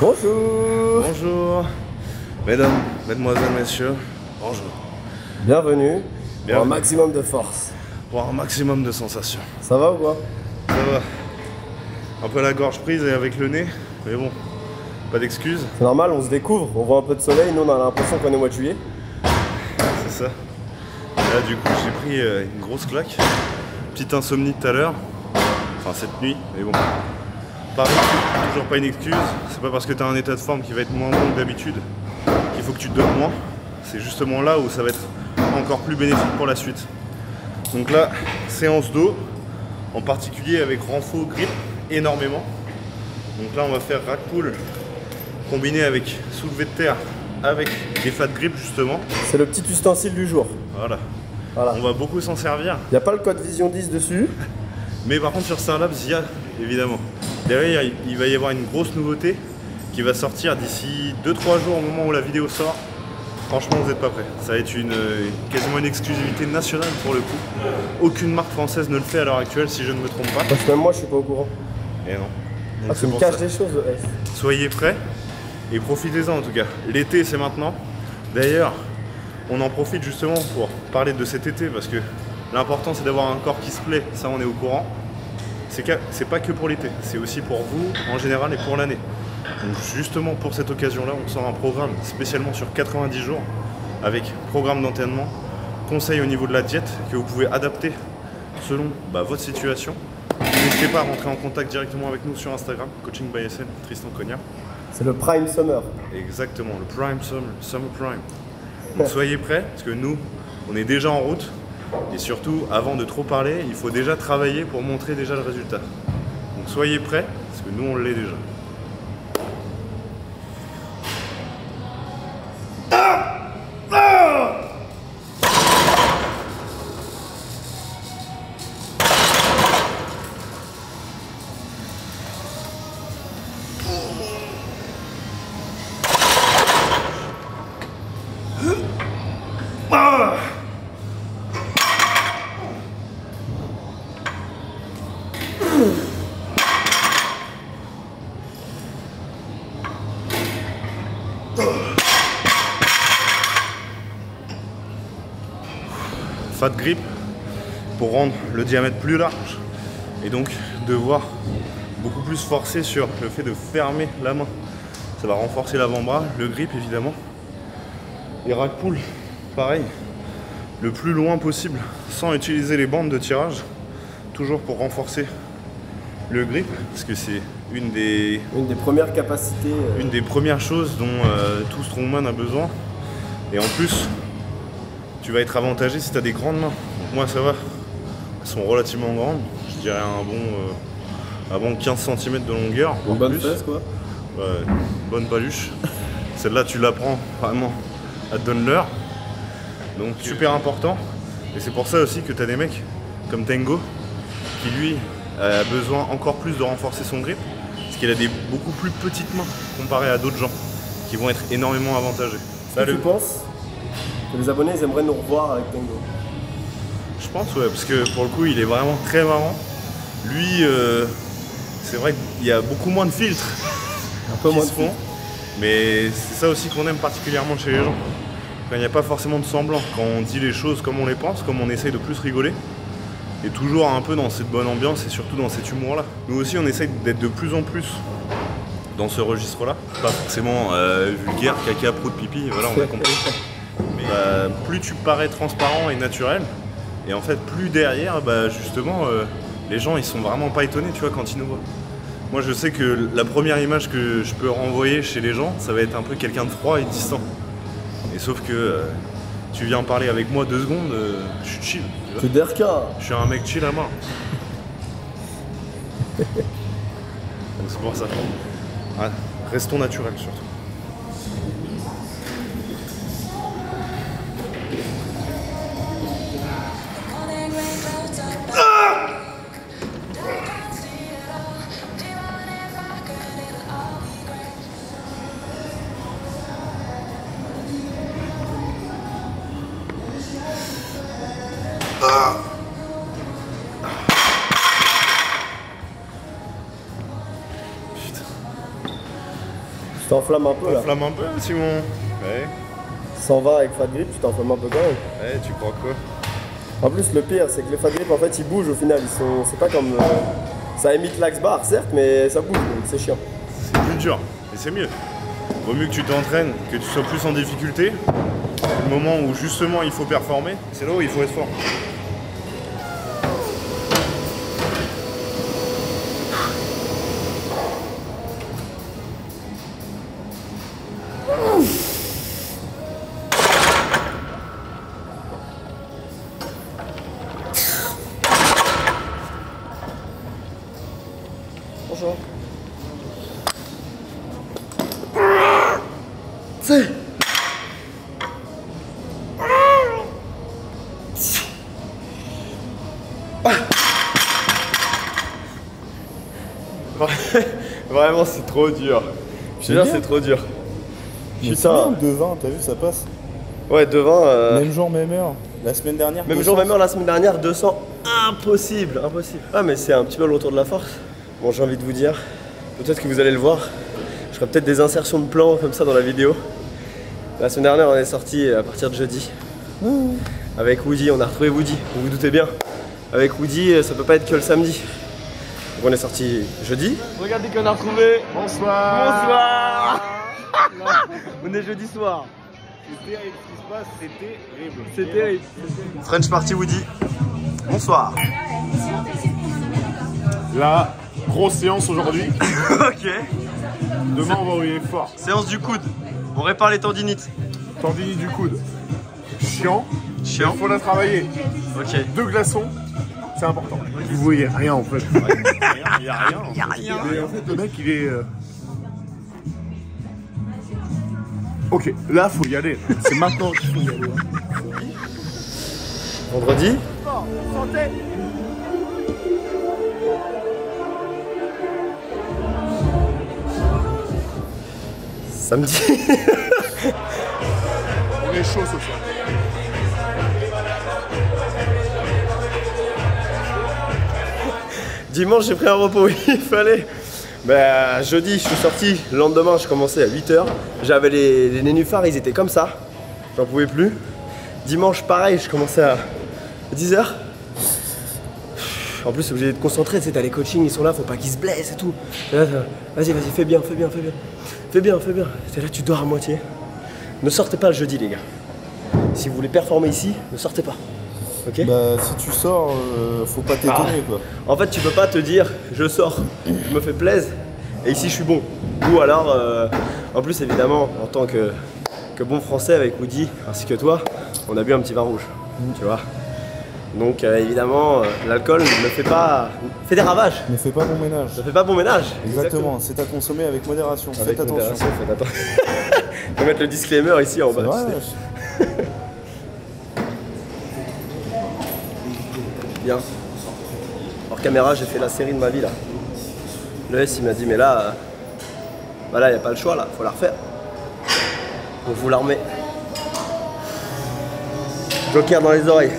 Bonjour. Bonjour. Mesdames, mesdemoiselles, messieurs, bonjour. Bienvenue pour Bienvenue. un maximum de force. Pour un maximum de sensations. Ça va ou quoi? Ça va. Un peu la gorge prise et avec le nez, mais bon, pas d'excuses, C'est normal, on se découvre, on voit un peu de soleil, nous on a l'impression qu'on est au mois de juillet. c'est ça. Là du coup j'ai pris une grosse claque. Petite insomnie tout à l'heure. Enfin cette nuit, mais bon. Pareil, toujours pas une excuse. C'est pas parce que tu as un état de forme qui va être moins bon que d'habitude qu'il faut que tu te donnes moins. C'est justement là où ça va être encore plus bénéfique pour la suite. Donc là, séance dos, en particulier avec renfort grip énormément. Donc là on va faire rack pull combiné avec soulevé de terre avec des fat grip justement. C'est le petit ustensile du jour. Voilà. Voilà. On va beaucoup s'en servir. Il n'y a pas le code Vision 10 dessus. Mais par contre sur Starlabs, il y a évidemment. Derrière, il va y avoir une grosse nouveauté qui va sortir d'ici 2-3 jours au moment où la vidéo sort. Franchement, vous n'êtes pas prêts. Ça va être quasiment une exclusivité nationale pour le coup. Aucune marque française ne le fait à l'heure actuelle, si je ne me trompe pas. Parce que même moi je suis pas au courant. Et non. Ah, Donc tu c'est me pour caches ça. des choses, S. Soyez prêts et profitez-en en tout cas. L'été, c'est maintenant. D'ailleurs, on en profite justement pour parler de cet été parce que l'important, c'est d'avoir un corps qui se plaît. Ça, on est au courant. C'est pas que pour l'été, c'est aussi pour vous en général et pour l'année. Donc justement pour cette occasion-là, on sort un programme spécialement sur 90 jours avec programme d'entraînement, conseils au niveau de la diète que vous pouvez adapter selon votre situation. N'hésitez pas à rentrer en contact directement avec nous sur Instagram, Coaching by SN, Tristan Cognard. C'est le Prime Summer. Exactement, le Prime Summer Prime. Donc soyez prêts parce que nous, on est déjà en route. Et surtout, avant de trop parler, il faut déjà travailler pour montrer déjà le résultat. Donc soyez prêts, parce que nous on l'est déjà. Fat grip pour rendre le diamètre plus large et donc devoir beaucoup plus forcer sur le fait de fermer la main. Ça va renforcer l'avant-bras, le grip évidemment. Et rack pull, pareil, le plus loin possible sans utiliser les bandes de tirage, toujours pour renforcer le grip parce que c'est une des premières capacités. une des premières choses dont tout strongman a besoin. Et en plus, tu vas être avantagé si tu as des grandes mains. Donc moi ça va, elles sont relativement grandes, je dirais un bon 15 cm de longueur. Une bonne plus. fesse quoi. Ouais, bonne paluche. Celle-là tu la prends vraiment, elle te donne l'heure. Donc super important. Et c'est pour ça aussi que tu as des mecs comme Tengo qui lui a besoin encore plus de renforcer son grip. Parce qu'il a des beaucoup plus petites mains comparé à d'autres gens qui vont être énormément avantagés. Est-ce que tu penses que les abonnés ils aimeraient nous revoir avec Tengo? Je pense ouais, parce que pour le coup il est vraiment très marrant. Lui, c'est vrai qu'il y a beaucoup moins de filtres Un peu qui moins se de font, mais c'est ça aussi qu'on aime particulièrement chez les gens. Quand il n'y a pas forcément de semblant, quand on dit les choses comme on les pense, comme on essaye de plus rigoler, et toujours un peu dans cette bonne ambiance et surtout dans cet humour-là. Nous aussi on essaye d'être de plus en plus dans ce registre-là, pas forcément vulgaire, caca, prout, pipi, voilà on a compris. Mais plus tu parais transparent et naturel, et en fait plus derrière, justement, les gens ils sont vraiment pas étonnés, tu vois, quand ils nous voient. Moi je sais que la première image que je peux renvoyer chez les gens, ça va être un peu quelqu'un de froid et distant. Et sauf que tu viens parler avec moi 2 secondes, je suis chill. Tu vois. C'est Derka. Je suis un mec chill à mort. Donc c'est pour ça. Ouais, restons naturels surtout. t'enflammes un peu là. T'enflammes un peu, Simon. Ouais. 120 avec Fat Grip, tu t'enflammes un peu quand même. Ouais, tu crois quoi? En plus, le pire, c'est que les Fat Grip, en fait, ils bougent au final. C'est pas comme. Ça imite l'Axe Bar, certes, mais ça bouge, donc c'est chiant. C'est plus dur, et c'est mieux. Vaut mieux que tu t'entraînes, que tu sois plus en difficulté. Le moment où justement il faut performer, c'est là où il faut être fort. Bonjour. C'est. Vraiment, c'est trop dur. Je te jure, c'est trop dur. Putain, 2-20, t'as vu, ça passe. Ouais, devant. Même jour, même heure. La semaine dernière. Même jour, même heure, la semaine dernière, 200. Impossible, impossible. Ah, mais c'est un petit peu le retour de la force. Bon, j'ai envie de vous dire, peut-être que vous allez le voir. Je ferai peut-être des insertions de plans comme ça dans la vidéo. La semaine dernière, on est sorti à partir de jeudi. Avec Woody, on a retrouvé Woody, vous vous doutez bien. Avec Woody, ça peut pas être que le samedi. Donc on est sorti jeudi. Regardez qu'on a retrouvé. Bonsoir. Bonsoir. On est jeudi soir. C'est terrible ce qui se passe, c'est terrible. C'est terrible. French Party Woody. Bonsoir. La grosse séance aujourd'hui. Ok. Demain on va envoyer fort. Séance du coude. On répare les tendinites. Tendinite du coude. Chiant. Chiant. Il faut la travailler. Ok. 2 glaçons, c'est important. Vous voyez rien en fait. Il y a rien. Y a rien. Mais en fait le mec il est. Ok, là faut y aller. C'est maintenant qu'il faut y aller. Vendredi. Santé. Samedi. On est chaud ce soir. Dimanche, j'ai pris un repos, il fallait. Bah, jeudi, je suis sorti. Le lendemain, je commençais à 8 h. J'avais les nénuphars, ils étaient comme ça. J'en pouvais plus. Dimanche, pareil, je commençais à 10 h. En plus, obligé de te concentrer, tu sais, t'as les coachings, ils sont là, faut pas qu'ils se blessent et tout. Et là, vas-y, vas-y, fais bien, fais bien, fais bien. Fais bien, fais bien. Et là, tu dors à moitié. Ne sortez pas le jeudi, les gars. Si vous voulez performer ici, ne sortez pas. Ok ? Bah, si tu sors, faut pas t'étonner quoi. En fait, tu peux pas te dire, je sors, je me fais plaisir, et ici je suis bon. Ou alors, en plus, évidemment, en tant que bon français avec Woody, ainsi que toi, on a bu un petit vin rouge, tu vois. Donc, évidemment, l'alcool ne fait pas. Fait des ravages. Ne fais pas bon ménage. Ne fait pas bon ménage. Exactement, c'est à consommer avec modération. Avec Faites attention. modération, faites attention. On va mettre le disclaimer ici en bas. Ouais, tu sais. Bien. Hors caméra, j'ai fait la série de ma vie là. Le S il m'a dit mais là, bah là y a pas le choix là, faut la refaire. On vous la remet. Joker dans les oreilles.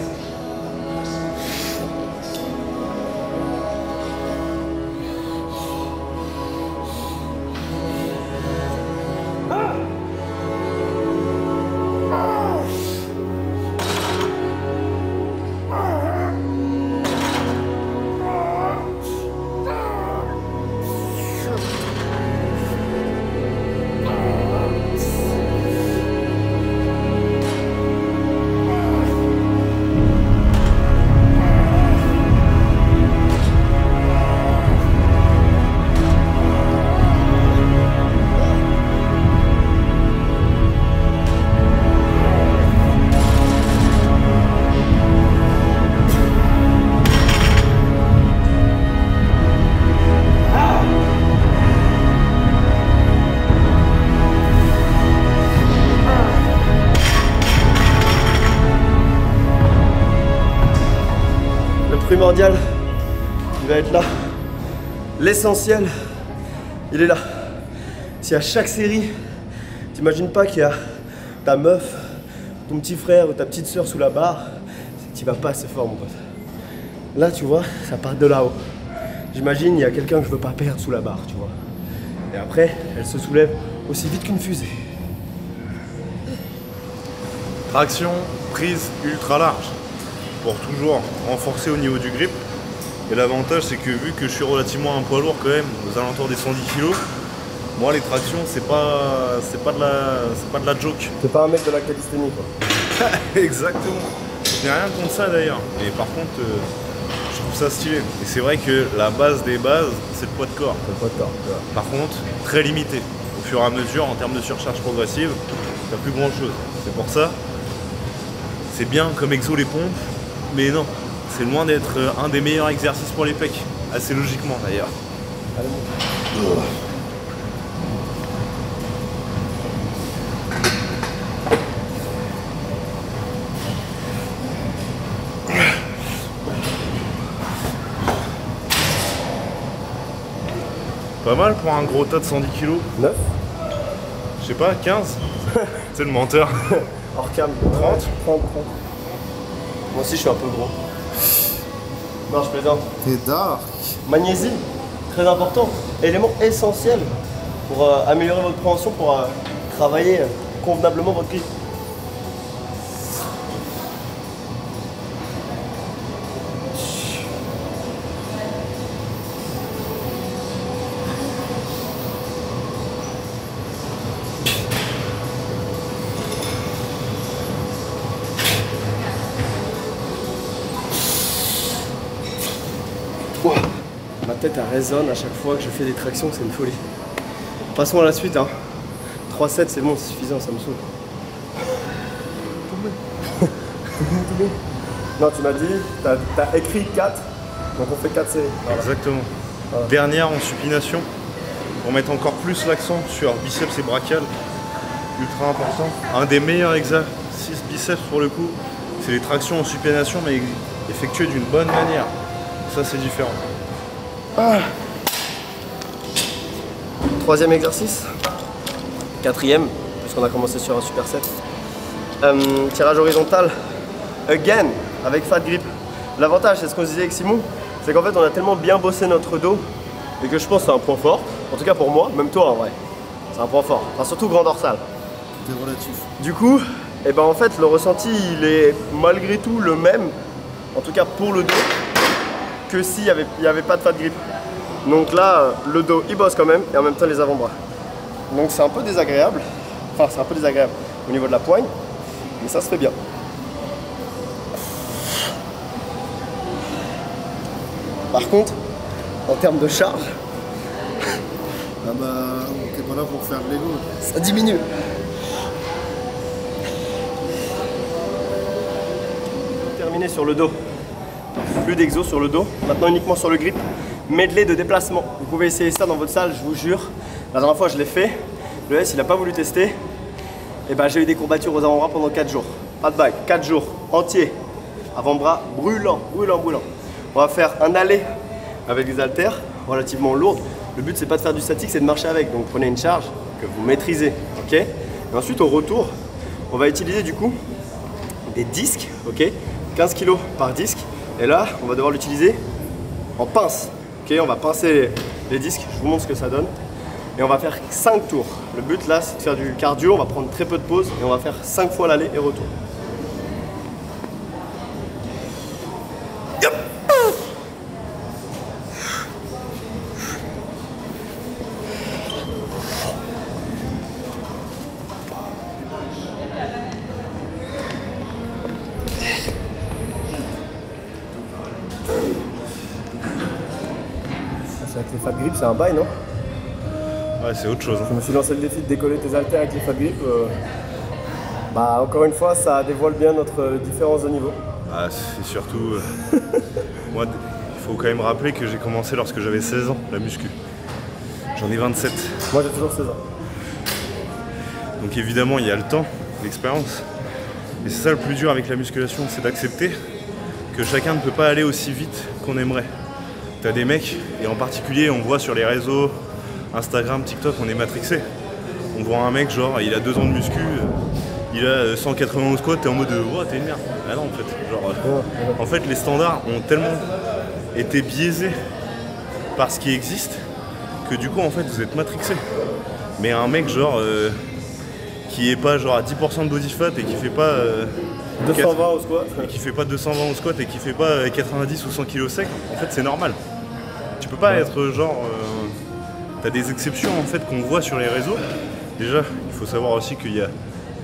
Primordial, il va être là. L'essentiel, il est là. Si à chaque série, t'imagines pas qu'il y a ta meuf, ton petit frère ou ta petite soeur sous la barre, c'est que tu vas pas assez fort, mon pote. Là, tu vois, ça part de là-haut. J'imagine, il y a quelqu'un que je veux pas perdre sous la barre, tu vois. Et après, elle se soulève aussi vite qu'une fusée. Traction, prise ultra large pour toujours renforcer au niveau du grip. Et l'avantage c'est que vu que je suis relativement un poids lourd quand même, aux alentours des 110 kg, moi les tractions c'est pas de la joke. T'es pas un mec de la calisthénie quoi. Exactement. Je n'ai rien contre ça d'ailleurs. Et par contre, je trouve ça stylé. Et c'est vrai que la base des bases, c'est le poids de corps. C'est le poids de corps. Par contre, très limité. Au fur et à mesure, en termes de surcharge progressive, t'as plus grand chose. C'est pour ça, c'est bien comme exo les pompes, mais non, c'est loin d'être un des meilleurs exercices pour les pecs. Assez logiquement d'ailleurs. Allez, bon. Pas mal pour un gros tas de 110 kg. 9. Je sais pas, 15. C'est le menteur. Hors cam. 30. 30. Moi aussi je suis un peu gros. Non, je plaisante. T'es dark. Magnésie, très important. Élément essentiel pour améliorer votre préhension, pour travailler convenablement votre grip. Ma tête elle résonne à chaque fois que je fais des tractions, c'est une folie. Passons à la suite. 3 sets c'est bon, c'est suffisant, ça me saoule. Non, tu m'as dit, t'as écrit 4, donc on fait 4 séries. Voilà. Exactement. Voilà. Dernière en supination, pour mettre encore plus l'accent sur biceps et brachial, ultra important. Un des meilleurs exercices biceps pour le coup, c'est les tractions en supination, mais effectuées d'une bonne manière. Ça c'est différent. Troisième exercice. Quatrième, puisqu'on a commencé sur un superset. Tirage horizontal, again, avec fat grip. L'avantage, c'est ce qu'on se disait avec Simon, c'est qu'en fait on a tellement bien bossé notre dos et que je pense que c'est un point fort. En tout cas pour moi, même toi en vrai. C'est un point fort. Enfin surtout grand dorsal. T'es relatif. Du coup, eh ben en fait le ressenti il est malgré tout le même, en tout cas pour le dos, que s'il n'y avait pas de fat grip. Donc là, le dos il bosse quand même et en même temps les avant-bras. Donc c'est un peu désagréable, enfin c'est un peu désagréable au niveau de la poigne, mais ça se fait bien. Par contre, en termes de charge, Ah bah, t'es pas là pour faire de l'ego. ça diminue. Terminé sur le dos. Plus d'exo sur le dos, maintenant uniquement sur le grip. Medley de déplacement. Vous pouvez essayer ça dans votre salle, je vous jure. La dernière fois je l'ai fait, le S il n'a pas voulu tester. Et ben j'ai eu des courbatures aux avant-bras pendant 4 jours. Pas de bague, 4 jours entiers. Avant-bras brûlant, brûlant, brûlant. On va faire un aller avec des haltères relativement lourdes. Le but c'est pas de faire du statique, c'est de marcher avec. Donc prenez une charge que vous maîtrisez, ok. Et ensuite au retour, on va utiliser du coup des disques, ok. 15 kg par disque. Et là, on va devoir l'utiliser en pince. Ok, on va pincer les disques, je vous montre ce que ça donne. Et on va faire 5 tours. Le but là, c'est de faire du cardio, on va prendre très peu de pause et on va faire 5 fois l'aller et retour. Avec les fat grips, c'est un bail, non? Ouais, c'est autre chose. Je me suis lancé le défi de décoller tes haltères avec les fat grips. Bah, encore une fois, ça dévoile bien notre différence de niveau. Ah, c'est surtout... moi, il faut quand même rappeler que j'ai commencé lorsque j'avais 16 ans, la muscu. J'en ai 27. Moi, j'ai toujours 16 ans. Donc évidemment, il y a le temps, l'expérience. Et c'est ça le plus dur avec la musculation, c'est d'accepter que chacun ne peut pas aller aussi vite qu'on aimerait. T'as des mecs, et en particulier on voit sur les réseaux, Instagram, TikTok, on est matrixé. On voit un mec genre, il a 2 ans de muscu, il a 191 squats, t'es en mode oh t'es une merde. Ah non en fait, genre, en fait les standards ont tellement été biaisés par ce qui existe que du coup en fait vous êtes matrixé. Mais un mec genre qui est pas genre à 10% de body fat et qui fait pas 220 au squat. et qui fait pas 220 au squat et qui fait pas 90 ou 100 kg sec, en fait c'est normal. Tu peux pas être genre t'as des exceptions en fait qu'on voit sur les réseaux. Déjà, il faut savoir aussi qu'il y a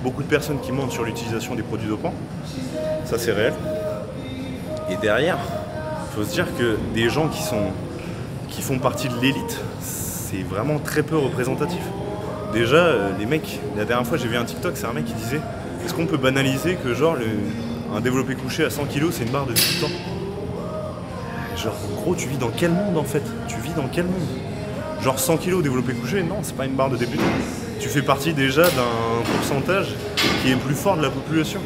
beaucoup de personnes qui mentent sur l'utilisation des produits dopants. Ça c'est réel. Et derrière, il faut se dire que des gens qui font partie de l'élite, c'est vraiment très peu représentatif. Déjà, les mecs, la dernière fois j'ai vu un TikTok, c'est un mec qui disait est-ce qu'on peut banaliser que genre un développé couché à 100 kg c'est une barre de débutant? Genre en gros tu vis dans quel monde en fait? Tu vis dans quel monde? Genre 100 kg développé couché, non c'est pas une barre de débutant. Tu fais partie déjà d'un pourcentage qui est plus fort de la population.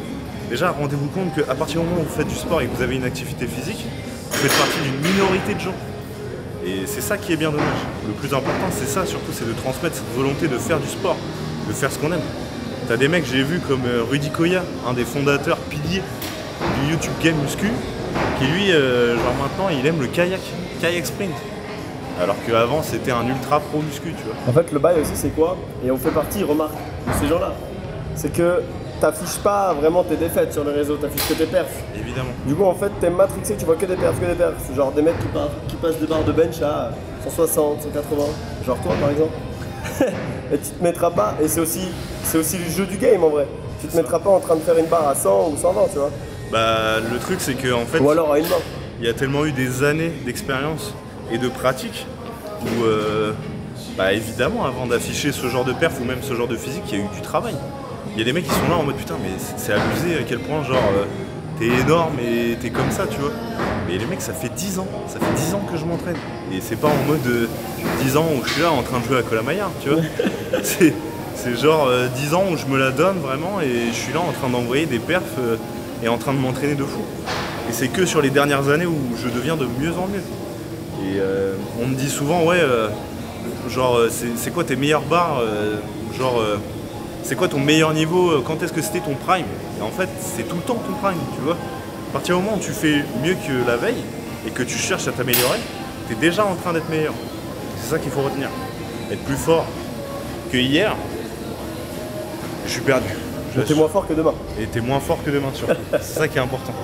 Déjà rendez-vous compte qu'à partir du moment où vous faites du sport et que vous avez une activité physique, vous faites partie d'une minorité de gens. Et c'est ça qui est bien dommage. Le plus important c'est ça surtout, c'est de transmettre cette volonté de faire du sport, de faire ce qu'on aime. T'as des mecs, j'ai vu comme Rudy Koya, un des fondateurs piliers du YouTube Game Muscu, qui lui, genre maintenant, il aime le kayak sprint. Alors qu'avant, c'était un ultra pro muscu, tu vois. En fait, le bail aussi, c'est quoi? Et on fait partie, remarque, de ces gens-là. C'est que t'affiches pas vraiment tes défaites sur les réseaux, t'affiches que tes perfs. Évidemment. Du coup, en fait, t'es matrixé, tu vois que des perfs, Genre des mecs qui passent des barres de bench à 160, 180. Genre toi, par exemple. Et tu te mettras pas, et c'est aussi le jeu du game en vrai. Tu te mettras pas en train de faire une barre à 100 ou 120, tu vois. Bah, le truc, c'est que en fait. Ou alors à une main. Il y a tellement eu des années d'expérience et de pratique où, bah évidemment, avant d'afficher ce genre de perf ou même ce genre de physique, il y a eu du travail. Il y a des mecs qui sont là en mode putain, mais c'est abusé à quel point, genre, t'es énorme et t'es comme ça, tu vois. Mais les mecs, ça fait 10 ans que je m'entraîne. Et c'est pas en mode 10 ans où je suis là en train de jouer à Colamaillard, tu vois. C'est genre 10 ans où je me la donne vraiment et je suis là en train d'envoyer des perfs et en train de m'entraîner de fou. Et c'est que sur les dernières années où je deviens de mieux en mieux. Et on me dit souvent, ouais, genre, c'est quoi tes meilleures barres c'est quoi ton meilleur niveau? Quand est-ce que c'était ton prime? Et en fait, c'est tout le temps ton prime, tu vois. À partir du moment où tu fais mieux que la veille et que tu cherches à t'améliorer, tu es déjà en train d'être meilleur. C'est ça qu'il faut retenir. Être plus fort que hier, je suis perdu. T'es moins fort que demain. Et t'es moins fort que demain, surtout. C'est ça qui est important.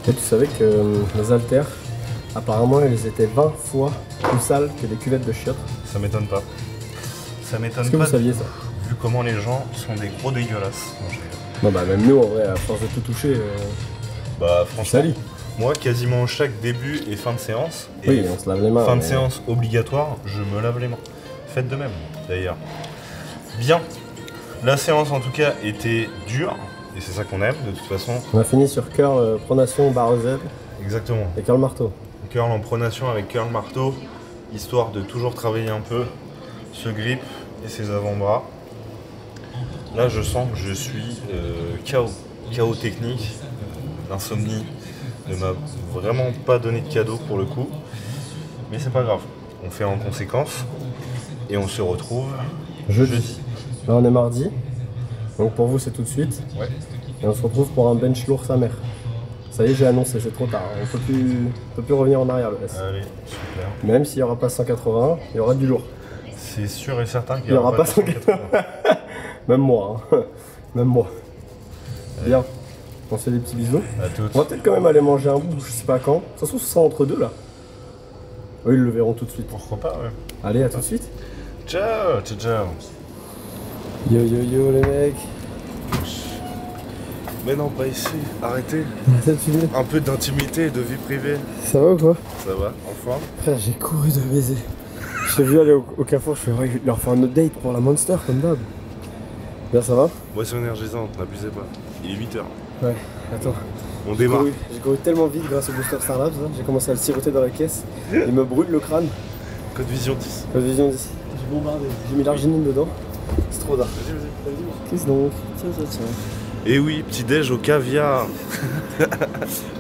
Et tu savais que les haltères, apparemment, elles étaient 20 fois plus sales que des cuvettes de chiottes. Ça m'étonne pas. Ça m'étonne pas. Est-ce que vous saviez ça? Vu comment les gens sont des gros dégueulasses. Non, bah même nous, en vrai, à force de tout toucher, bah franchement, salut. Moi, quasiment chaque début et fin de séance, Oui, on se lave les mains. fin de séance obligatoire, je me lave les mains. Faites de même, d'ailleurs. Bien. La séance, en tout cas, était dure. Et c'est ça qu'on aime, de toute façon. On a fini sur curl, pronation, barre Z Exactement. et curl marteau. Curl en pronation avec curl marteau, histoire de toujours travailler un peu ce grip et ses avant-bras. Là, je sens que je suis KO. KO technique. L'insomnie ne m'a vraiment pas donné de cadeau pour le coup. Mais c'est pas grave. On fait en conséquence. Et on se retrouve jeudi. Là, on est mardi. Donc pour vous, c'est tout de suite. Ouais. Et on se retrouve pour un bench lourd sa mère. Ça y est, j'ai annoncé, c'est trop tard. On peut plus revenir en arrière, le S. Allez, super. Même s'il n'y aura pas 180, il y aura du lourd. C'est sûr et certain qu'il Il n'y aura pas 180. Même moi. Hein. Même moi. Allez. Bien. On se fait des petits bisous. À toutes. On va peut-être quand même aller manger un bout, je sais pas quand. Ça se trouve, ce sera entre deux là. Eux, ils le verront tout de suite. Pourquoi pas, ouais. Allez, à tout de suite. Ciao, ciao, ciao. Yo yo yo les mecs. Mais non, pas ici. Arrêtez. Un peu d'intimité et de vie privée. Ça va ou quoi? Ça va, enfin. Frère, j'ai couru de baiser. Je t'ai vu aller au Carrefour, je fais ouais, je vais leur faire un update pour la Monster comme d'hab. Bien, ça va? Boisson énergisante, n'abusez pas. Il est 8h. Ouais, attends. On démarre. J'ai couru tellement vite grâce au booster Starlabs, hein. J'ai commencé à le siroter dans la caisse. Il me brûle le crâne. Code Vision 10. Code Vision 10. J'ai bombardé. J'ai mis l'arginine dedans. C'est trop d'art. Vas-y. Qu'est-ce donc? Tiens. Et oui, petit déj au caviar.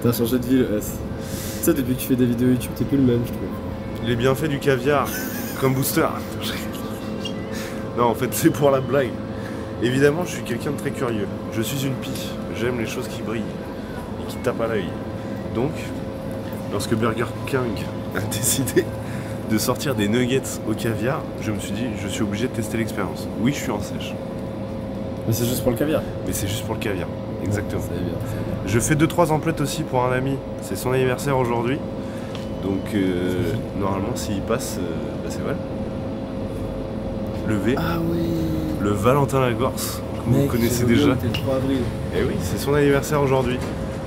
T'as changé de vie le S. Tu sais, depuis que tu fais des vidéos YouTube, t'es plus le même, je trouve. Les bienfaits du caviar, comme booster. Non, en fait, c'est pour la blague. Évidemment, je suis quelqu'un de très curieux. Je suis une pie. J'aime les choses qui brillent et qui tapent à l'œil. Donc, lorsque Burger King a décidé de sortir des nuggets au caviar, je me suis dit, je suis obligé de tester l'expérience. Oui, je suis en sèche. Mais c'est juste pour le caviar. Mais c'est juste pour le caviar, exactement. C'est bien, c'est bien. Je fais 2-3 emplettes aussi pour un ami, c'est son anniversaire aujourd'hui. Donc normalement s'il passe, bah, c'est voilà. Le V, Ah oui. le Valentin Lagorce, que vous connaissez déjà. C'était le 3 avril. Et oui, c'est son anniversaire aujourd'hui.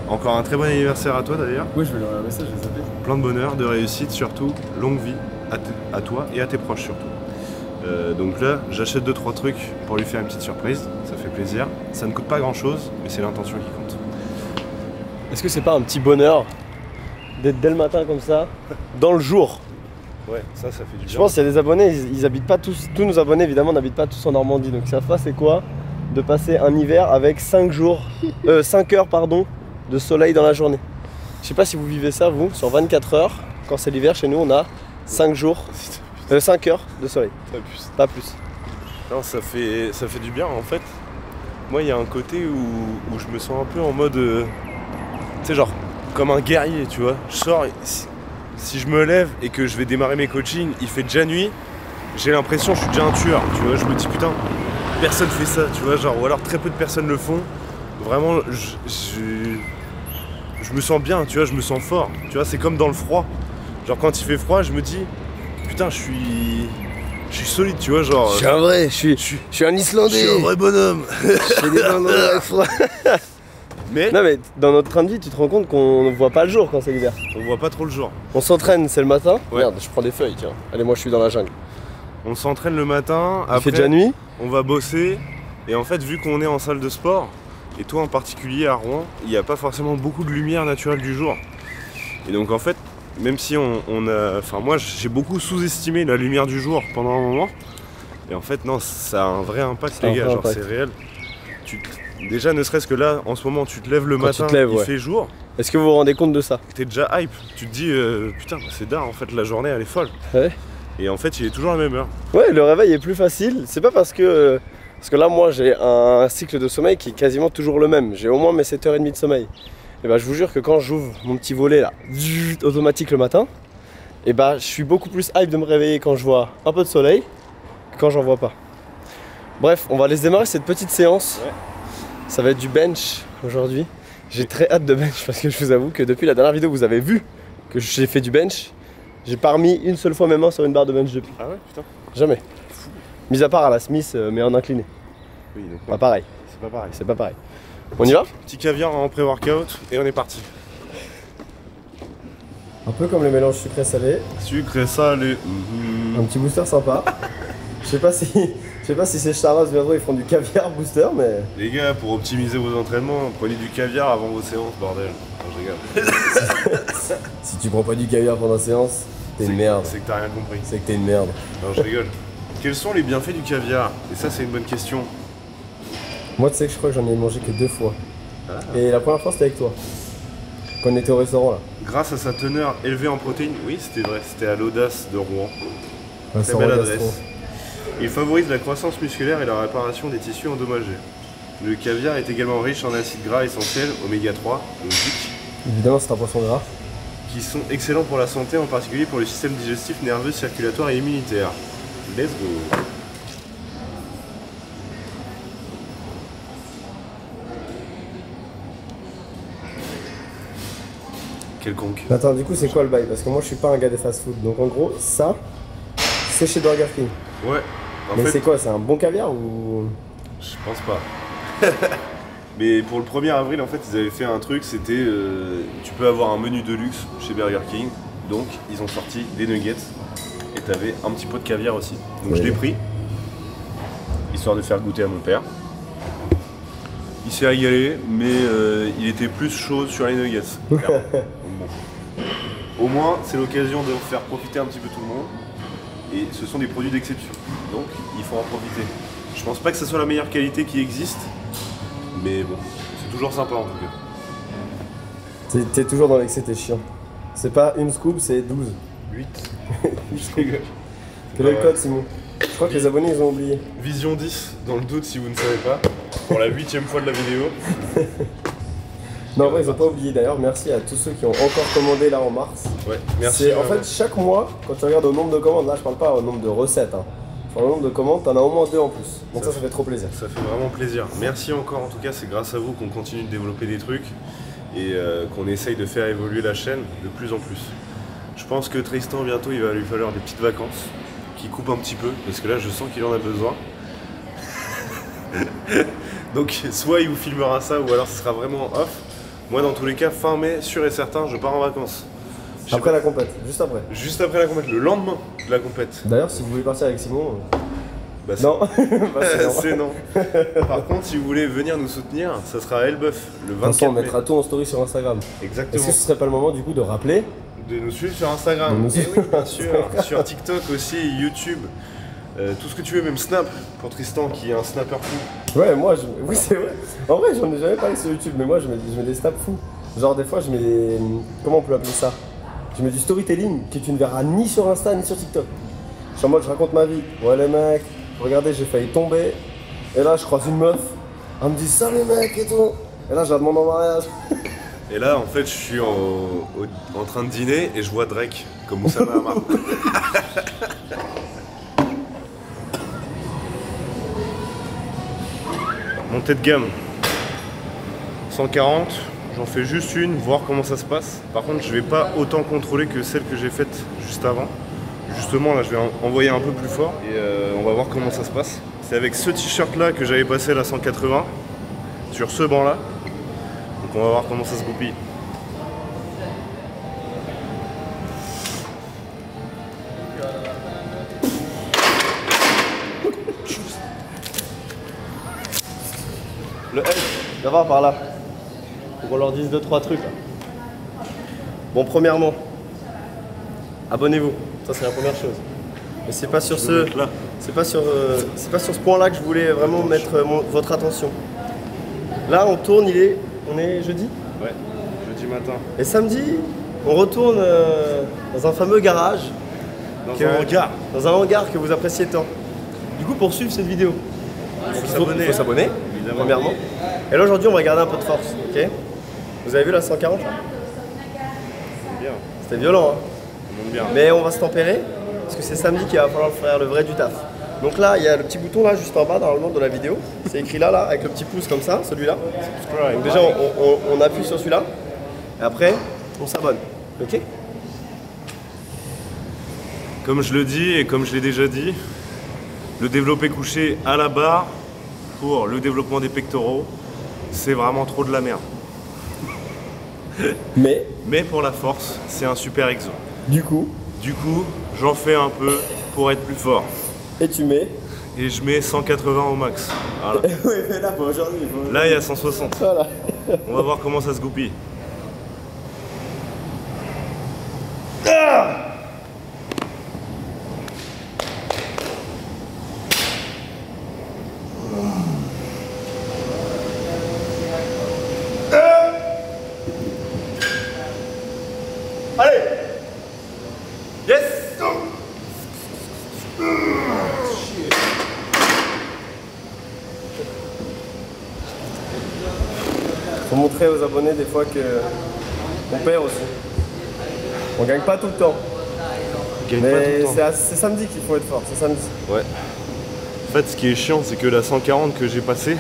Encore un très bon anniversaire à toi d'ailleurs. Oui, je vais lui envoyer un message, je vais zapper. Plein de bonheur, de réussite surtout, longue vie à toi et à tes proches surtout. Donc là, j'achète 2-3 trucs pour lui faire une petite surprise, ça fait plaisir. Ça ne coûte pas grand chose, mais c'est l'intention qui compte. Est-ce que c'est pas un petit bonheur d'être dès le matin comme ça, dans le jour? Ouais, ça fait du bien. Je pense qu'il y a des abonnés, ils habitent pas tous nos abonnés évidemment n'habitent pas tous en Normandie, donc ça fait c'est quoi de passer un hiver avec 5 heures pardon, de soleil dans la journée. Je sais pas si vous vivez ça vous, sur 24 heures, quand c'est l'hiver chez nous on a 5 heures de soleil, pas plus. Non, ça fait du bien en fait. Moi il y a un côté où je me sens un peu en mode, tu sais genre, comme un guerrier tu vois. Je sors, si je me lève et que je vais démarrer mes coachings, il fait déjà nuit, j'ai l'impression que je suis déjà un tueur, tu vois. Je me dis putain, personne fait ça, tu vois, genre, ou alors très peu de personnes le font. Vraiment, je me sens bien, tu vois, je me sens fort. Tu vois, c'est comme dans le froid. Genre quand il fait froid, je me dis putain, je suis solide, tu vois, genre. Je suis un vrai, je suis un Islandais. Je suis un vrai bonhomme. Je fais des bonhommes avec froid. Mais Non mais dans notre train de vie, tu te rends compte qu'on ne voit pas le jour quand c'est l'hiver. on voit pas trop le jour. On s'entraîne, c'est le matin. Ouais. Merde, je prends des feuilles, tiens. Allez, moi je suis dans la jungle. On s'entraîne le matin, Il fait après déjà nuit. on va bosser. Et en fait, vu qu'on est en salle de sport, et toi en particulier à Rouen, il n'y a pas forcément beaucoup de lumière naturelle du jour. Et donc en fait, même si on a... Enfin moi j'ai beaucoup sous-estimé la lumière du jour pendant un moment. Et en fait non, ça a un vrai impact C'est un les gars, vrai genre impact. c'est réel. Déjà ne serait-ce que là, en ce moment, tu te lèves le Quand matin, tu te lèves, il ouais. fait jour, Est-ce que vous vous rendez compte de ça? t'es déjà hype. Tu te dis, putain, c'est dingue en fait, la journée elle est folle. Ouais. Et en fait, il est toujours à la même heure. Ouais, le réveil est plus facile. C'est pas parce que là, moi, j'ai un cycle de sommeil qui est quasiment toujours le même. J'ai au moins mes 7h30 de sommeil. Et bah, je vous jure que quand j'ouvre mon petit volet là, automatique le matin, et bah, je suis beaucoup plus hype de me réveiller quand je vois un peu de soleil que quand j'en vois pas. Bref, on va laisser démarrer cette petite séance. Ouais. Ça va être du bench aujourd'hui. J'ai très hâte de bench parce que je vous avoue que depuis la dernière vidéo, vous avez vu que j'ai fait du bench. J'ai pas remis une seule fois mes mains sur une barre de bench depuis. Ah ouais, putain. Jamais. Mis à part à la Smith, mais en incliné. Oui, donc Pas pareil. c'est pas pareil. C'est pas pareil. On y va? Petit caviar en pré-workout et on est parti. Un peu comme le mélange sucré-salé. Sucre et salé. Un petit booster sympa. Je sais pas si ces charlots bientôt ils font du caviar booster, mais. Les gars, pour optimiser vos entraînements, prenez du caviar avant vos séances, bordel. Non, je rigole. Si tu prends pas du caviar pendant la séance, t'es une merde. C'est que t'as rien compris. C'est que t'es une merde. Non, je rigole. Quels sont les bienfaits du caviar? Et ça, c'est une bonne question. Moi, tu sais que je crois que j'en ai mangé que 2 fois. Et la première fois, c'était avec toi. Quand on était au restaurant là. Grâce à sa teneur élevée en protéines, oui, c'était vrai, c'était à l'Audace de Rouen. Très Restaurant belle gastro. adresse. Il favorise la croissance musculaire et la réparation des tissus endommagés. Le caviar est également riche en acides gras essentiels, oméga 3, logique, Évidemment, c'est un poisson gras. qui sont excellents pour la santé, en particulier pour le système digestif, nerveux, circulatoire et immunitaire. Let's go! Quelconque. Attends, du coup, c'est quoi le bail? Parce que moi, je suis pas un gars des fast-food. Donc, en gros, ça, c'est chez Burger King. Ouais, en Mais fait, c'est quoi? C'est un bon caviar ou. je pense pas. Mais pour le 1er avril, en fait, ils avaient fait un truc, c'était tu peux avoir un menu de luxe chez Burger King. Donc, ils ont sorti des nuggets et t'avais un petit pot de caviar aussi. Donc, je l'ai pris, histoire de faire goûter à mon père. Il s'est régalé, mais il était plus chaud sur les nuggets. clairement. Donc, bon. Au moins, c'est l'occasion de faire profiter un petit peu tout le monde. Et ce sont des produits d'exception. Donc, il faut en profiter. Je pense pas que ce soit la meilleure qualité qui existe. Mais bon, c'est toujours sympa en tout cas. T'es toujours dans l'excès, t'es chiant. C'est pas une scoop, c'est 12. 8. Quel est le code, Simon? Je crois que les abonnés, ils ont oublié. Vision 10, dans le doute si vous ne savez pas, pour la 8e fois de la vidéo. Non, en vrai, ils ont pas oublié d'ailleurs. Merci à tous ceux qui ont encore commandé là en mars. Ouais, merci. En fait, chaque mois, quand tu regardes au nombre de commandes, là je parle pas au nombre de recettes, hein. Sur le nombre de commandes, t'en as au moins 2 en plus. Donc ça fait trop plaisir. Ça fait vraiment plaisir. Merci encore, en tout cas, c'est grâce à vous qu'on continue de développer des trucs et qu'on essaye de faire évoluer la chaîne de plus en plus. Je pense que Tristan, bientôt, il va lui falloir des petites vacances qui coupent un petit peu, parce que là, je sens qu'il en a besoin. Donc, soit il vous filmera ça, ou alors ce sera vraiment off. Moi, dans tous les cas, fin mai, sûr et certain, je pars en vacances. Après la compète, juste après. Juste après la compète, le lendemain de la compète. D'ailleurs, si vous voulez partir avec Simon... Bah, non, bah, c'est non. Par contre, si vous voulez venir nous soutenir, ça sera à Elbeuf, le 24 mai. De toute façon, on mettra tout en story sur Instagram. Exactement. Est-ce que ce serait pas le moment du coup de rappeler de nous suivre sur Instagram, et oui, bien sûr, sur TikTok aussi, YouTube, tout ce que tu veux, même Snap, pour Tristan qui est un snapper fou. Ouais, moi, oui c'est vrai. En vrai, j'en ai jamais parlé sur YouTube, mais moi je mets des snaps fous. Genre des fois, je mets des... Comment on peut appeler ça? Je mets du storytelling que tu ne verras ni sur Insta ni sur TikTok. Je suis en mode, je raconte ma vie. Ouais les mecs, regardez, j'ai failli tomber. Et là, je croise une meuf. Elle me dit salut mec et tout. Et là, je la demande en mariage. Et là, en fait, je suis en train de dîner et je vois Drake, comme Moussa Mahamar. Montée de gamme. 140, j'en fais juste une, voir comment ça se passe. Par contre, je vais pas autant contrôler que celle que j'ai faite juste avant. Justement, là, je vais envoyer un peu plus fort et on va voir comment ça se passe. C'est avec ce t-shirt là que j'avais passé la 180, sur ce banc là. Donc on va voir comment ça se goupille. Le L, viens voir par là. Faut qu'on leur dise 2-3 trucs là. Bon, premièrement, abonnez-vous. Ça c'est la première chose. Mais c'est pas sur ce... C'est pas sur ce point-là que je voulais vraiment mettre votre attention. Là, on tourne, on est jeudi. Ouais, jeudi matin. Et samedi, on retourne dans un fameux garage. Dans un hangar. Dans un hangar que vous appréciez tant. Du coup, pour suivre cette vidéo, il faut s'abonner, premièrement. Et là, aujourd'hui, on va garder un peu de force, ok? Vous avez vu la 140 là? C'est bien. C'était violent, hein? Ça monte bien. Mais on va se tempérer, parce que c'est samedi qu'il va falloir faire le vrai du taf. Donc là, il y a le petit bouton là, juste en bas, normalement, de la vidéo. C'est écrit là, avec le petit pouce comme ça, celui-là. Donc déjà, on appuie sur celui-là. Et après, on s'abonne. Ok? Comme je le dis et comme je l'ai déjà dit, le développé couché à la barre pour le développement des pectoraux, c'est vraiment trop de la merde. Mais pour la force, c'est un super exo. Du coup, j'en fais un peu pour être plus fort. Et tu mets? Et je mets 180 au max. Voilà. Oui, mais là, pour aujourd'hui. Là, il y a 160. Voilà. On va voir comment ça se goupille. Allez! Yes! Faut montrer aux abonnés des fois que on perd aussi. On gagne pas tout le temps. Mais c'est samedi qu'il faut être fort, c'est samedi. Ouais. En fait, ce qui est chiant, c'est que la 140 que j'ai passée,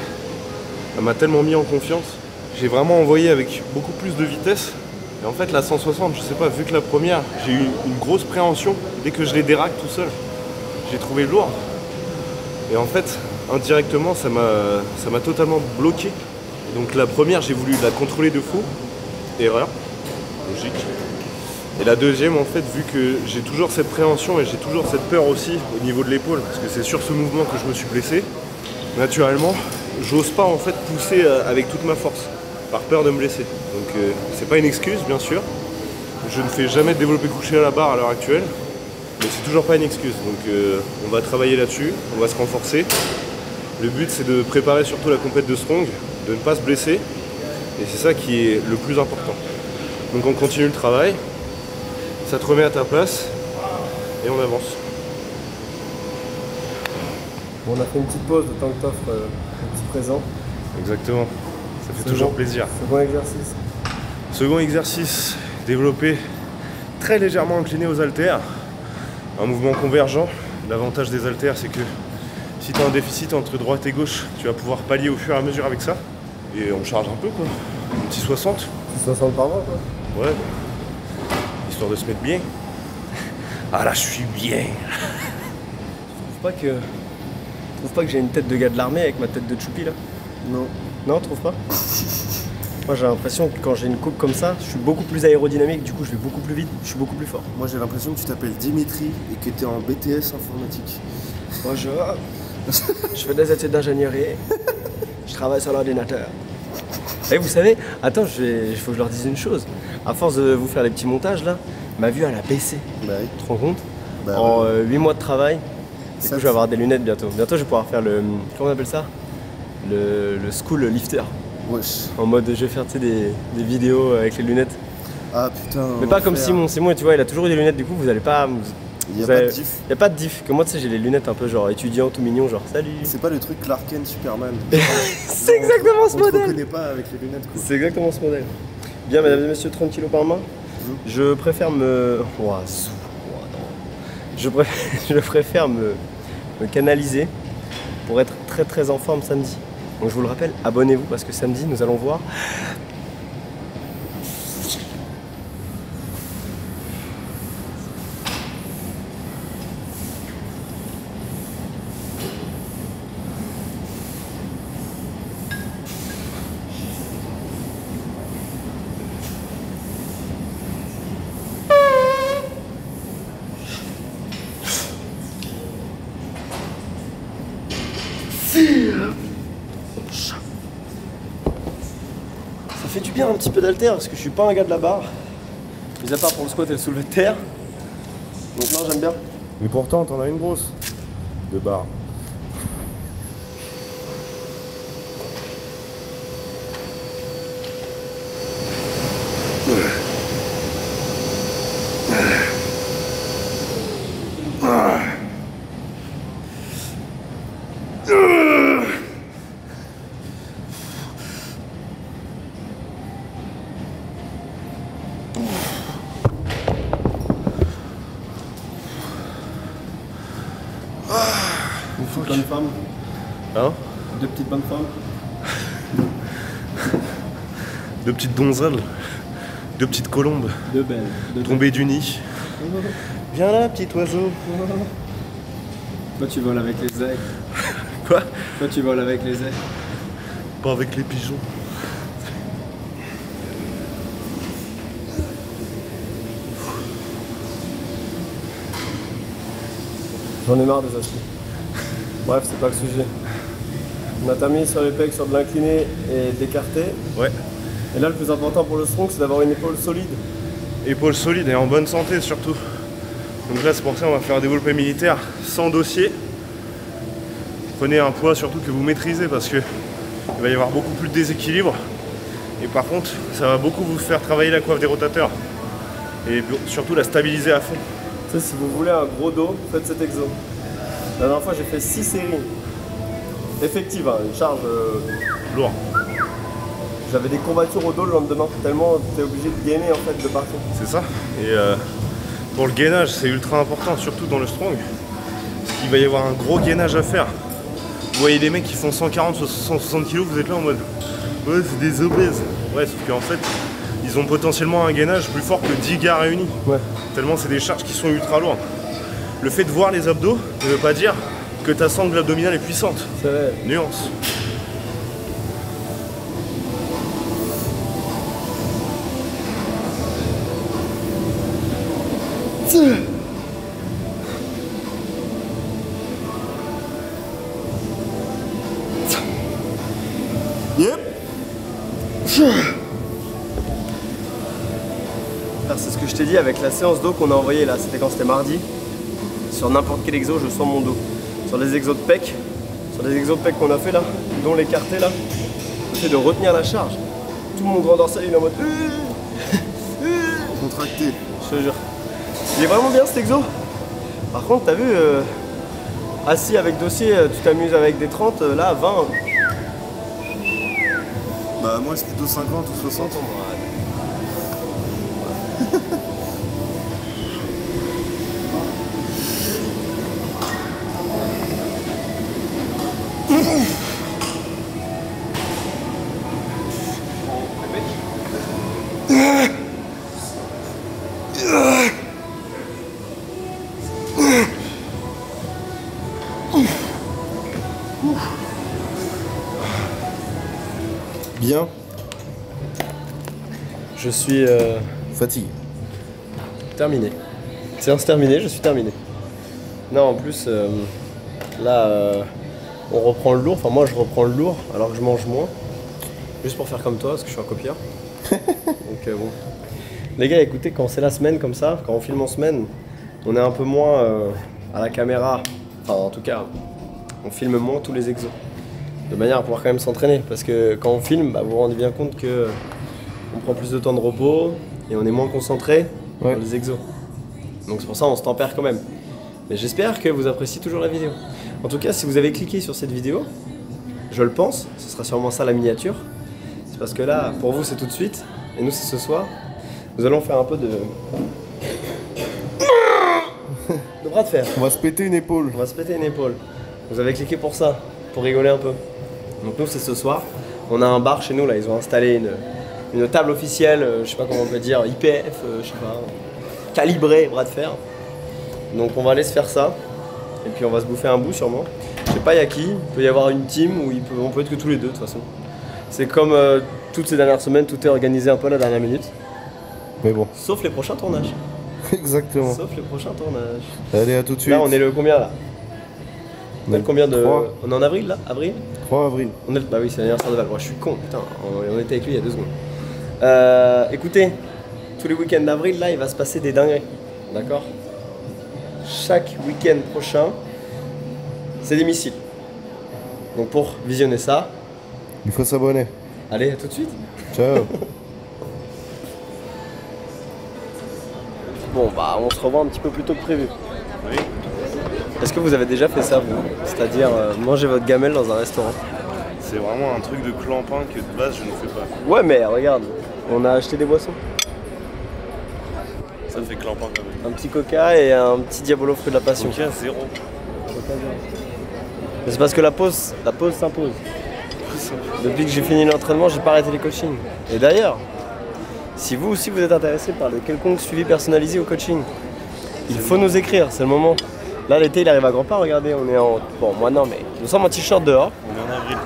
elle m'a tellement mis en confiance. J'ai vraiment envoyé avec beaucoup plus de vitesse. Et en fait, la 160, je sais pas, vu que la première, j'ai eu une grosse préhension dès que je les déraque tout seul. J'ai trouvé lourd. Et en fait, indirectement, ça m'a totalement bloqué. Et donc la première, j'ai voulu la contrôler de fou. Erreur. Logique. Et la deuxième, en fait, vu que j'ai toujours cette préhension et j'ai toujours cette peur aussi au niveau de l'épaule, parce que c'est sur ce mouvement que je me suis blessé, naturellement, j'ose pas en fait pousser avec toute ma force, par peur de me blesser. Donc c'est pas une excuse, bien sûr. Je ne fais jamais de développé couché à la barre à l'heure actuelle, mais c'est toujours pas une excuse. Donc on va travailler là-dessus, on va se renforcer. Le but, c'est de préparer surtout la compète de Strong, de ne pas se blesser, et c'est ça qui est le plus important. Donc on continue le travail. Ça te remet à ta place et on avance. Bon, on a fait une petite pause, le temps que t'offres un petit présent. Exactement. Ça fait toujours plaisir. Second exercice. Second exercice, développer très légèrement incliné aux haltères. Un mouvement convergent. L'avantage des haltères, c'est que si tu as un déficit entre droite et gauche, tu vas pouvoir pallier au fur et à mesure avec ça. Et on charge un peu quoi. Un petit 60. 60 par mois quoi. Ouais. Histoire de se mettre bien. Ah là, je suis bien. Tu trouves pas que j'ai une tête de gars de l'armée avec ma tête de Choupi là? Non. Non, trouve pas? Moi j'ai l'impression que quand j'ai une coupe comme ça, je suis beaucoup plus aérodynamique, du coup je vais beaucoup plus vite, je suis beaucoup plus fort. Moi j'ai l'impression que tu t'appelles Dimitri et que t'es en BTS informatique. Moi je fais des études d'ingénierie, je travaille sur l'ordinateur. Et vous savez, attends, il faut que je leur dise une chose. À force de vous faire les petits montages là, ma vue elle a baissé. Bah oui. Tu te rends compte? Bah En 8 mois de travail, du coup Ça, je vais avoir des lunettes bientôt. Bientôt je vais pouvoir faire le, comment on appelle ça? Le school lifter. Wesh. En mode je vais faire tu sais, des vidéos avec les lunettes. Ah putain. Mais pas comme l'enfer. Simon. Simon, tu vois, il a toujours eu des lunettes, du coup, vous allez pas. Il y a pas de diff. Il n'y a pas de diff. Que moi, tu sais, j'ai les lunettes un peu genre étudiant, tout mignon, genre salut. C'est pas le truc Clark Kent Superman. C'est exactement ce On te modèle. reconnaît pas avec les lunettes quoi. C'est exactement ce modèle. Bien, mesdames et messieurs, 30 kilos par main. Je préfère me. Ouah, non. Je préfère me canaliser pour être très très en forme samedi. Donc je vous le rappelle, abonnez-vous parce que samedi, nous allons voir. Ça fait du bien un petit peu d'halter parce que je suis pas un gars de la barre. Mis à part pour le squat et le soulevé de terre. Donc non, j'aime bien. Mais pourtant, t'en as une grosse. De barre. Une petite bonne femme. Hein? Deux petites bonnes femmes. Deux petites donzelles. Deux petites colombes. Deux belles. Deux Tombées du nid. Viens là, petit oiseau. Toi tu voles avec les ailes. Quoi? Toi tu voles avec les ailes. Pas avec les pigeons. J'en ai marre des assis. Bref, c'est pas le sujet. On a terminé sur les pecs, sur de l'incliné et d'écarté. Ouais. Et là, le plus important pour le strong, c'est d'avoir une épaule solide. Épaule solide et en bonne santé surtout. Donc là, c'est pour ça qu'on va faire un développé militaire sans dossier. Prenez un poids surtout que vous maîtrisez parce que il va y avoir beaucoup plus de déséquilibre. Et par contre, ça va beaucoup vous faire travailler la coiffe des rotateurs. Et surtout la stabiliser à fond. Tu sais, si vous voulez un gros dos, faites cet exo. La dernière fois, j'ai fait 6 séries. Effectives, hein, une charge. Lourd. J'avais des courbatures au dos le lendemain, tellement t'es obligé de gainer en fait de partout. C'est ça. Et pour le gainage, c'est ultra important, surtout dans le strong. Parce qu'il va y avoir un gros gainage à faire. Vous voyez des mecs qui font 140, 160 kg, vous êtes là en mode ouais, c'est des obèses. Ouais, sauf qu'en fait, ils ont potentiellement un gainage plus fort que 10 gars réunis. Ouais. Tellement c'est des charges qui sont ultra lourdes. Le fait de voir les abdos ne veut pas dire que ta sangle abdominale est puissante. C'est vrai. Nuance. Yep. Alors, c'est ce que je t'ai dit avec la séance d'eau qu'on a envoyée là, c'était quand c'était mardi. Sur n'importe quel exo, je sens mon dos. Sur les exos de pec, sur les exos de pec qu'on a fait là, dont l'écarté là, j'essaie de retenir la charge. Tout mon grand dorsal il est en mode Contracté. je te jure. Il est vraiment bien cet exo. Par contre, t'as vu, assis avec dossier, tu t'amuses avec des 30, là 20. Bah moi c'est plutôt 50 ou 60. Bien. Je suis Fatigue. terminé. Séance terminée, je suis terminé. Non, en plus, là, on reprend le lourd. Enfin, moi, je reprends le lourd alors que je mange moins. Juste pour faire comme toi, parce que je suis un copieur. Donc, bon. Les gars, écoutez, quand c'est la semaine comme ça, quand on filme en semaine, on est un peu moins à la caméra. Enfin, en tout cas, on filme moins tous les exos. De manière à pouvoir quand même s'entraîner. Parce que quand on filme, bah, vous vous rendez bien compte que on prend plus de temps de repos et on est moins concentré dans les exos. Donc c'est pour ça qu'on se tempère quand même. Mais j'espère que vous appréciez toujours la vidéo. En tout cas, si vous avez cliqué sur cette vidéo, je le pense, ce sera sûrement ça la miniature. C'est parce que là, pour vous, c'est tout de suite. Et nous, c'est ce soir. Nous allons faire un peu de bras de fer. On va se péter une épaule. On va se péter une épaule. Vous avez cliqué pour ça, pour rigoler un peu. Donc nous, c'est ce soir. On a un bar chez nous, là. Ils ont installé une table officielle, je sais pas comment on peut dire, IPF, je sais pas, calibré, bras de fer. Donc on va aller se faire ça. Et puis on va se bouffer un bout sûrement. Je sais pas, il y a qui. Il peut y avoir une team ou on peut être que tous les deux de toute façon. C'est comme toutes ces dernières semaines, tout est organisé un peu à la dernière minute. Mais bon. Sauf les prochains tournages. Exactement. Sauf les prochains tournages. Allez, à tout de suite. Là, on est le combien là? On est le combien de. 3. On est en avril là? Avril? 3 avril. On est le... Bah oui, c'est l'anniversaire de Val. Moi, je suis con, putain. On était avec lui il y a 2 secondes. Écoutez, tous les week-ends d'avril, là, il va se passer des dingueries. D'accord? Chaque week-end prochain, c'est des missiles. Donc pour visionner ça, Il faut s'abonner. allez, à tout de suite. Ciao. Bon, bah, on se revoit un petit peu plus tôt que prévu. Oui. Est-ce que vous avez déjà fait ça, vous? C'est-à-dire manger votre gamelle dans un restaurant? C'est vraiment un truc de clampin que de base je ne fais pas. Ouais, mais regarde, on a acheté des boissons. Ça fait clampin quand même. Un petit coca et un petit diabolo fruit de la passion. Donc 0. Mais c'est parce que la pause s'impose. Depuis que j'ai fini l'entraînement, j'ai pas arrêté les coachings. Et d'ailleurs, si vous aussi vous êtes intéressé par le quelconque suivi personnalisé au coaching, il faut nous écrire, c'est le moment. Là, l'été, il arrive à grands pas, regardez, on est en... Bon, moi non, mais nous sommes en t-shirt dehors. On est en avril.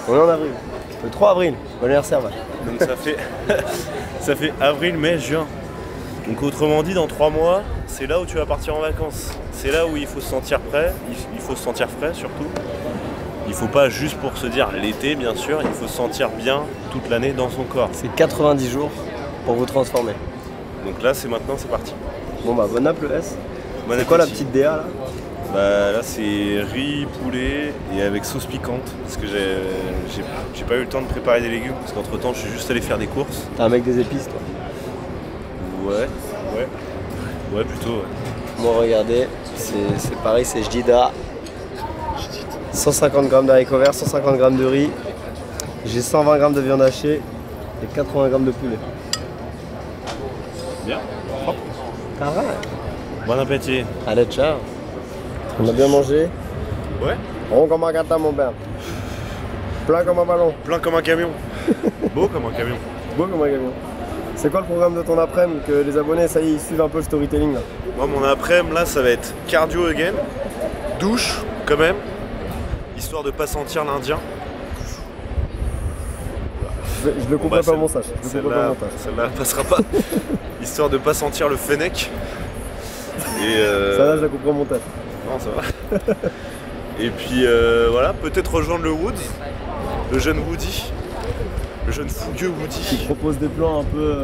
On est en avril. Le 3 avril, bon anniversaire, Val. Donc ça fait avril, mai, juin. Donc autrement dit, dans 3 mois, c'est là où tu vas partir en vacances. C'est là où il faut se sentir prêt, il faut se sentir frais surtout. Il faut pas juste pour se dire l'été, bien sûr, il faut se sentir bien toute l'année dans son corps. C'est 90 jours pour vous transformer. Donc là, c'est maintenant, c'est parti. Bon bah, bon app le S. Bon C'est quoi la appétit. petite DA là? Bah là, c'est riz, poulet et avec sauce piquante. Parce que j'ai pas eu le temps de préparer des légumes. Parce qu'entre temps, je suis juste allé faire des courses. T'es un mec des épices, toi. Ouais, plutôt, ouais. Moi, regardez, c'est pareil, c'est Jdida. 150 g d'haricots verts, 150 g de riz. J'ai 120 g de viande hachée et 80 g de poulet. Bien. Pareil. Bon appétit. Allez, ciao. On a bien mangé. Ouais. Rond comme un gâteau, mon père. Plein comme un ballon. Plein comme un camion. Beau comme un camion. Beau comme un camion. C'est quoi le programme de ton après-midi que les abonnés, ça y est, ils suivent un peu le storytelling là? Moi, mon après-midi, là, ça va être cardio again. Douche, quand même. Histoire de pas sentir l'Indien. Je le couperai pas au montage. Je le couperai pas au Celle-là, montage. celle-là, elle passera pas. Histoire de pas sentir le fennec. Et Ça là, je la couperai au montage. non, ça va. Et puis voilà, peut-être rejoindre le Woods, le jeune Woody, le jeune fougueux Il Woody. propose des plans un peu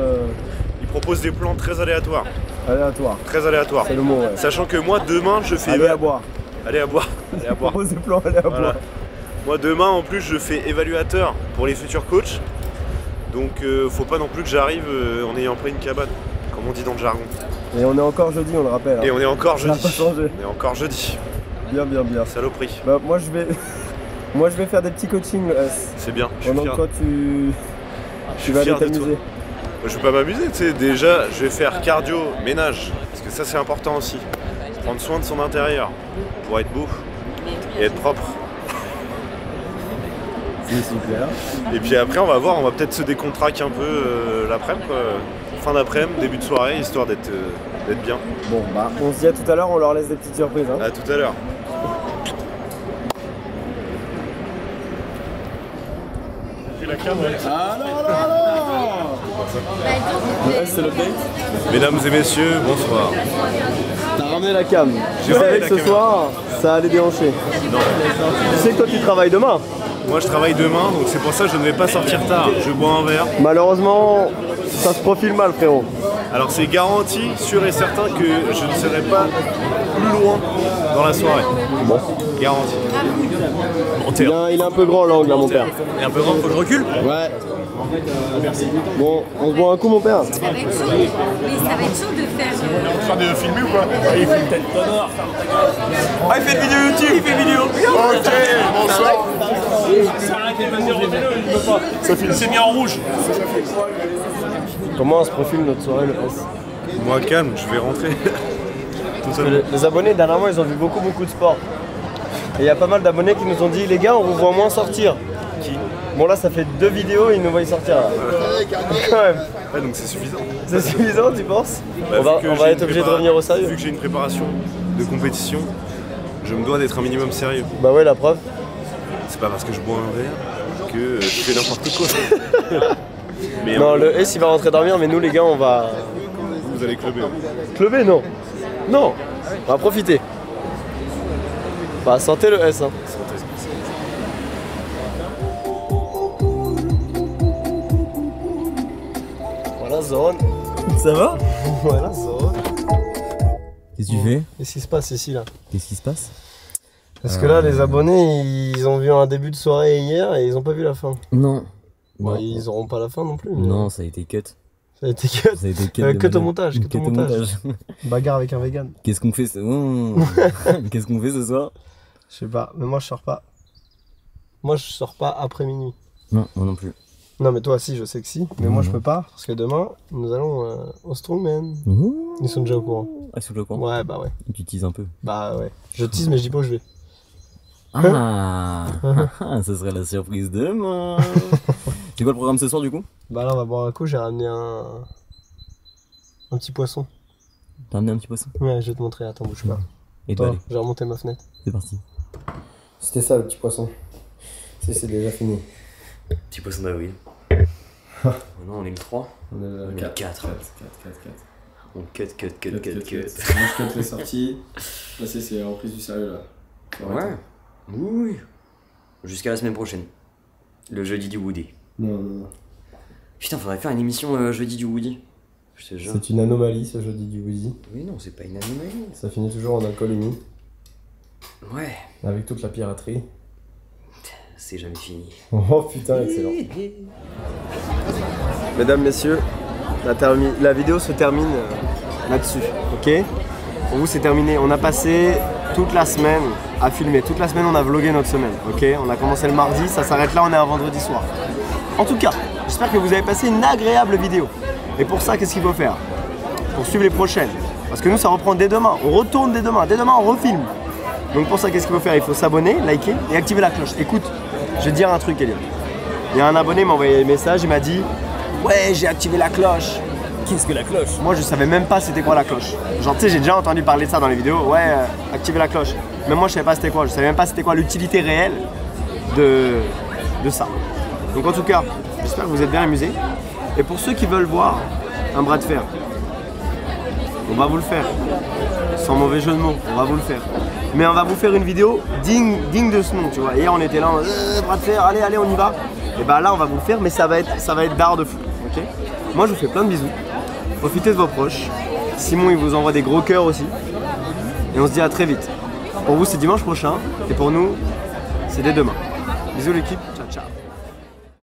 Il propose des plans très aléatoires. aléatoires. Très aléatoires. C'est le mot, ouais. Sachant que moi, demain, je fais... Allez à boire. Allez à boire. Allez à Il boire. propose des plans, allez à Voilà. boire. Moi, demain, en plus, je fais évaluateur pour les futurs coachs. Donc, faut pas non plus que j'arrive en ayant pris une cabane, comme on dit dans le jargon. Et on est encore jeudi, on le rappelle. Et Hein. on est encore Ça n'a jeudi. pas changé. On est encore jeudi. Bien, bien, bien. Saloperie. Bah, moi, je vais faire des petits coachings. C'est bien. Je suis Pendant fier. que toi, Tu vas aller fier de toi. t'amuser. Je vais pas m'amuser, tu sais, déjà je vais faire cardio, ménage, parce que ça c'est important aussi. Prendre soin de son intérieur pour être beau et être propre. C'est super. Et puis après on va voir, on va peut-être se décontracter un peu l'après-midi, quoi. Fin d'après-midi, début de soirée, histoire d'être bien. Bon, bah, on se dit à tout à l'heure, on leur laisse des petites surprises. Hein. À tout à l'heure. Ouais, c'est le date. Mesdames et messieurs, bonsoir. T'as ramené la cam. J'ai Je savais ramené que la ce caméra. soir, ça allait déhancher. Non. Tu sais que toi, tu travailles demain. Moi je travaille demain, donc c'est pour ça que je ne vais pas sortir tard. Je bois un verre. Malheureusement, ça se profile mal, frérot. Alors c'est garanti, sûr et certain que je ne serai pas plus loin dans la soirée. Bon. Garanti. Il est un peu grand l'angle, là, mon père. Il est un peu grand, faut que je recule. Ouais. Bon, on se boit un coup, mon père. Ça va être chaud, mais ça va être chaud de faire. En train de filmer ou quoi? Il fait une tête d'honneur. Ah, il fait une vidéo YouTube. Il fait une vidéo. Ok, bonsoir. Ça arrête de passer au vélo, il ne veut pas. Il s'est mis en rouge. Comment se profile notre soirée, le S? Moi calme, je vais rentrer. Tout seul. Les abonnés, dernièrement, ils ont vu beaucoup de sport. Et il y a pas mal d'abonnés qui nous ont dit, les gars, on vous voit moins sortir. Qui? Bon, là, ça fait 2 vidéos, ils nous voient sortir. Là. Quand même. Ouais, donc c'est suffisant. C'est suffisant, tu penses? Bah, On vu que va j'ai être une obligé de prépa- revenir au sérieux. Vu que j'ai une préparation de compétition, je me dois d'être un minimum sérieux. Bah ouais, la preuve. C'est pas parce que je bois un verre que je fais n'importe quoi. Mais Non, le S, il va rentrer dormir, mais nous, les gars, on va... vous allez clubber. Clubber, non. Non, on va profiter. Bah, santé le S, hein. Voilà, zone. Ça va? Voilà, zone. Qu'est-ce que tu fais? Qu'est-ce qui se passe ici, là? Qu'est-ce qui se passe? Parce que là, les abonnés, ils ont vu un début de soirée hier et ils ont pas vu la fin. Non. Bah, ils auront pas la fin non plus. Mais... Non, ça a été cut. Ça a été cut. Ça a été cut. Que de au malade. montage, que Cut au au montage. Bagarre avec un vegan. Qu'est-ce qu'on fait Qu'est-ce qu'on fait ce soir? Je sais pas, mais moi je sors pas. Moi je sors pas après minuit. Non, moi non plus. Non mais toi si, je sais que si, mais moi je peux pas, parce que demain nous allons au Strongman. Ouh. Ils sont déjà au courant. Ah, sous le coin. Ouais bah ouais. Tu teases un peu. Bah ouais. Je tease mais je dis pas où je vais. Ah, ça serait la surprise demain. C'est quoi le programme ce soir du coup? Bah là on va boire un coup, j'ai ramené un petit poisson. T'as amené un petit poisson? Ouais, je vais te montrer, attends, bouge pas. Et bah Toi, allez, j'ai remonté ma fenêtre. c'est parti. C'était ça le petit poisson. C'est déjà fini. Petit poisson d'avril. Non, on est le 3. On est 4. 4. On cut. Moi je cut les sorties. Là c'est reprise du sérieux là. Ouais. Oui. Jusqu'à la semaine prochaine. Le jeudi du Woody. Non. Putain, faudrait faire une émission jeudi du Woody. Je te jure. C'est une anomalie ce jeudi du Woody. Oui, non, c'est pas une anomalie. Ça finit toujours en alcoolémie, Ouais, avec toute la piraterie. c'est jamais fini. Oh putain, excellent. Mesdames, messieurs, la vidéo se termine là-dessus, ok? Pour vous, c'est terminé. On a passé toute la semaine à filmer. Toute la semaine, on a vlogué notre semaine, ok? On a commencé le mardi, ça s'arrête là, on est un vendredi soir. En tout cas, j'espère que vous avez passé une agréable vidéo. Et pour ça, qu'est-ce qu'il faut faire? Pour suivre les prochaines. Parce que nous, ça reprend dès demain. On retourne dès demain. Dès demain, on refilme. Donc pour ça, qu'est-ce qu'il faut faire? Il faut s'abonner, liker et activer la cloche. Écoute, je vais te dire un truc, Eliot. Il y a un abonné qui m'a envoyé un message, il m'a dit « Ouais, j'ai activé la cloche ». Qu'est-ce que la cloche? Moi, je savais même pas c'était quoi la cloche. Genre, tu sais, j'ai déjà entendu parler de ça dans les vidéos. Ouais, activer la cloche. Mais moi, je savais pas c'était quoi. Je savais même pas c'était quoi l'utilité réelle de ça. Donc en tout cas, j'espère que vous êtes bien amusés. Et pour ceux qui veulent voir un bras de fer, on va vous le faire. Sans mauvais jeu de mots, on va vous le faire. Mais on va vous faire une vidéo digne de ce nom, tu vois. Hier, on était là, bras de fer, allez, on y va. Et bah là, on va vous le faire, mais ça va être d'art de fou, ok? Moi, je vous fais plein de bisous. Profitez de vos proches. Simon, il vous envoie des gros cœurs aussi. Et on se dit à très vite. Pour vous, c'est dimanche prochain. Et pour nous, c'est dès demain. Bisous l'équipe.